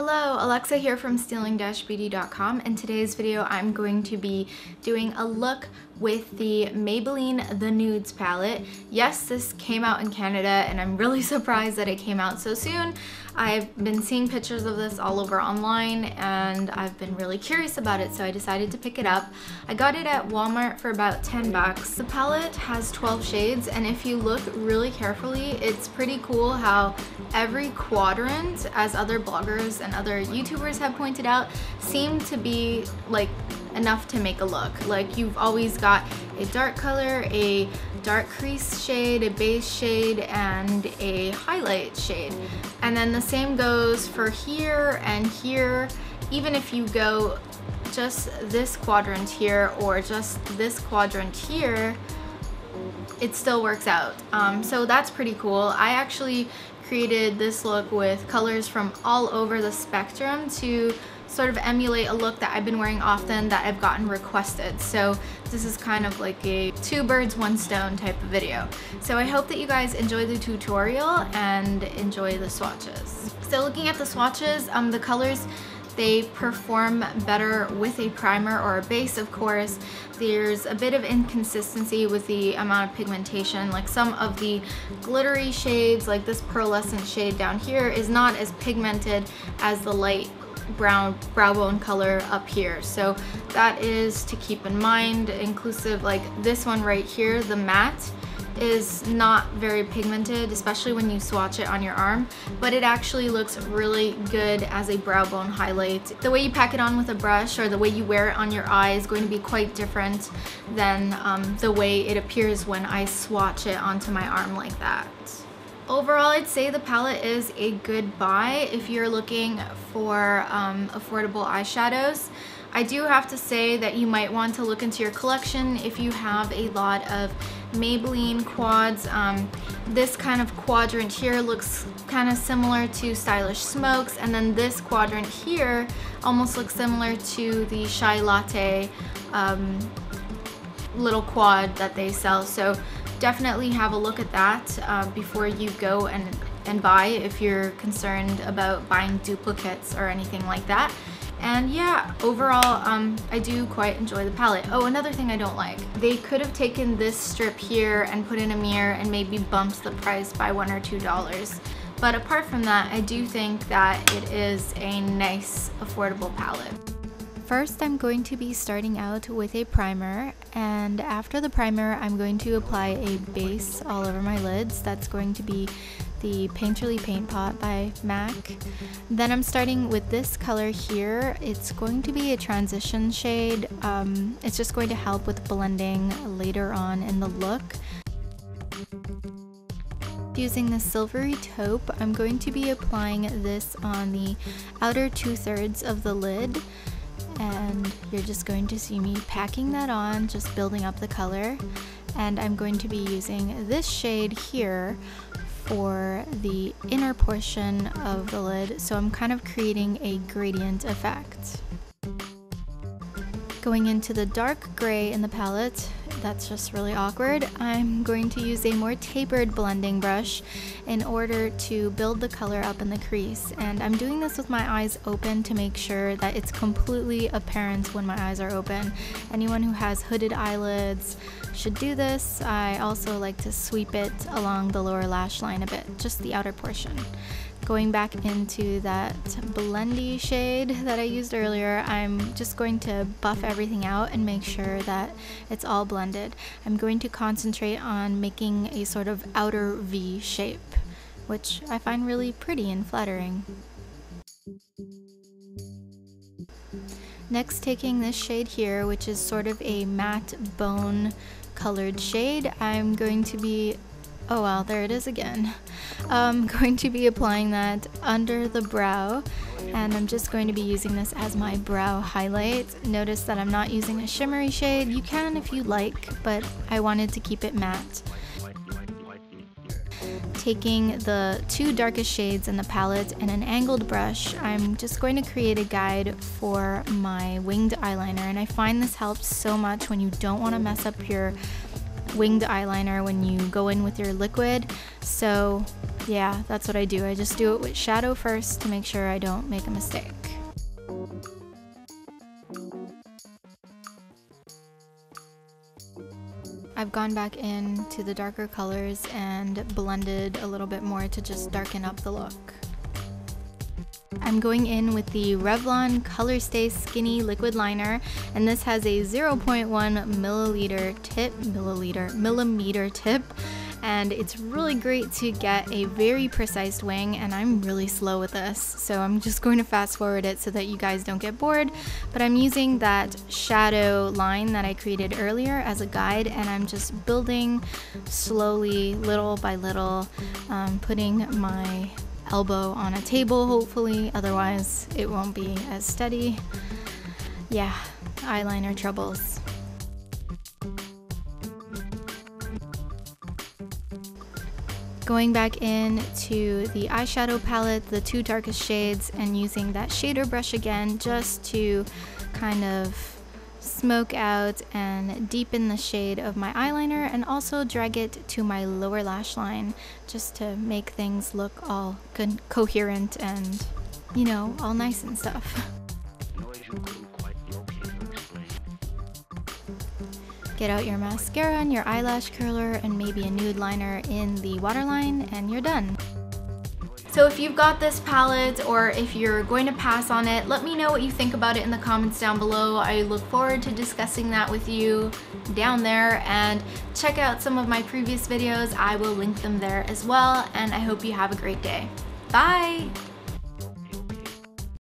Hello, Alexa here from stealing-beauty.com. In today's video, I'm going to be doing a look with the Maybelline The Nudes Palette. Yes, this came out in Canada and I'm really surprised that it came out so soon. I've been seeing pictures of this all over online and I've been really curious about it, so I decided to pick it up. I got it at Walmart for about 10 bucks. The palette has 12 shades, and if you look really carefully, it's pretty cool how every quadrant, as other bloggers and other YouTubers have pointed out, seem to be like enough to make a look. Like, you've always got a dark color, a dark crease shade, a base shade, and a highlight shade. And then the same goes for here and here. Even if you go just this quadrant here or just this quadrant here, it still works out. So that's pretty cool. I actually created this look with colors from all over the spectrum to sort of emulate a look that I've been wearing often that I've gotten requested. So this is kind of like a two birds, one stone type of video. So I hope that you guys enjoy the tutorial and enjoy the swatches. So looking at the swatches, the colors, they perform better with a primer or a base, of course. There's a bit of inconsistency with the amount of pigmentation. Like, some of the glittery shades, like this pearlescent shade down here, is not as pigmented as the light brown brow bone color up here. So that is to keep in mind. Inclusive, like this one right here, the matte, is not very pigmented, especially when you swatch it on your arm, but it actually looks really good as a brow bone highlight. The way you pack it on with a brush or the way you wear it on your eye is going to be quite different than the way it appears when I swatch it onto my arm like that. Overall, I'd say the palette is a good buy if you're looking for affordable eyeshadows. I do have to say that you might want to look into your collection if you have a lot of Maybelline quads. This kind of quadrant here looks kind of similar to Stylish Smokes, and then this quadrant here almost looks similar to the Shy Latte little quad that they sell. So definitely have a look at that before you go and buy, if you're concerned about buying duplicates or anything like that. And yeah, overall, I do quite enjoy the palette. Oh, another thing I don't like. They could have taken this strip here and put in a mirror and maybe bumped the price by $1 or $2. But apart from that, I do think that it is a nice, affordable palette. First, I'm going to be starting out with a primer, and after the primer, I'm going to apply a base all over my lids. That's going to be the Painterly Paint Pot by MAC. Then I'm starting with this color here. It's going to be a transition shade. It's just going to help with blending later on in the look. Using the silvery taupe, I'm going to be applying this on the outer 2/3 of the lid. And you're just going to see me packing that on, just building up the color. And I'm going to be using this shade here for the inner portion of the lid, so I'm kind of creating a gradient effect. Going into the dark gray in the palette, that's just really awkward. I'm going to use a more tapered blending brush in order to build the color up in the crease, and I'm doing this with my eyes open to make sure that it's completely apparent when my eyes are open. Anyone who has hooded eyelids should do this. I also like to sweep it along the lower lash line a bit, just the outer portion. Going back into that blendy shade that I used earlier, I'm just going to buff everything out and make sure that it's all blended. I'm going to concentrate on making a sort of outer V shape, which I find really pretty and flattering. Next, taking this shade here, which is sort of a matte bone colored shade, I'm going to be oh wow, there it is again. I'm going to be applying that under the brow, and I'm just going to be using this as my brow highlight. Notice that I'm not using a shimmery shade. You can if you like, but I wanted to keep it matte. Taking the two darkest shades in the palette and an angled brush, I'm just going to create a guide for my winged eyeliner, and I find this helps so much when you don't want to mess up your winged eyeliner when you go in with your liquid. So Yeah, that's what I do. I just do it with shadow first to make sure I don't make a mistake. I've gone back into the darker colors and blended a little bit more to just darken up the look. I'm going in with the Revlon Color Stay Skinny Liquid Liner, and this has a 0.1 millimeter tip, and it's really great to get a very precise wing, and I'm really slow with this, so I'm just going to fast forward it so that you guys don't get bored. But I'm using that shadow line that I created earlier as a guide, and I'm just building slowly, little by little, putting my elbow on a table hopefully, otherwise it won't be as steady. Yeah, eyeliner troubles. Going back into the eyeshadow palette, the two darkest shades, and using that shader brush again just to kind of smoke out and deepen the shade of my eyeliner, and also drag it to my lower lash line just to make things look all good, coherent, and, you know, all nice and stuff. Get out your mascara and your eyelash curler and maybe a nude liner in the waterline, and you're done. So if you've got this palette, or if you're going to pass on it, let me know what you think about it in the comments down below. I look forward to discussing that with you down there, and check out some of my previous videos. I will link them there as well, and I hope you have a great day. Bye!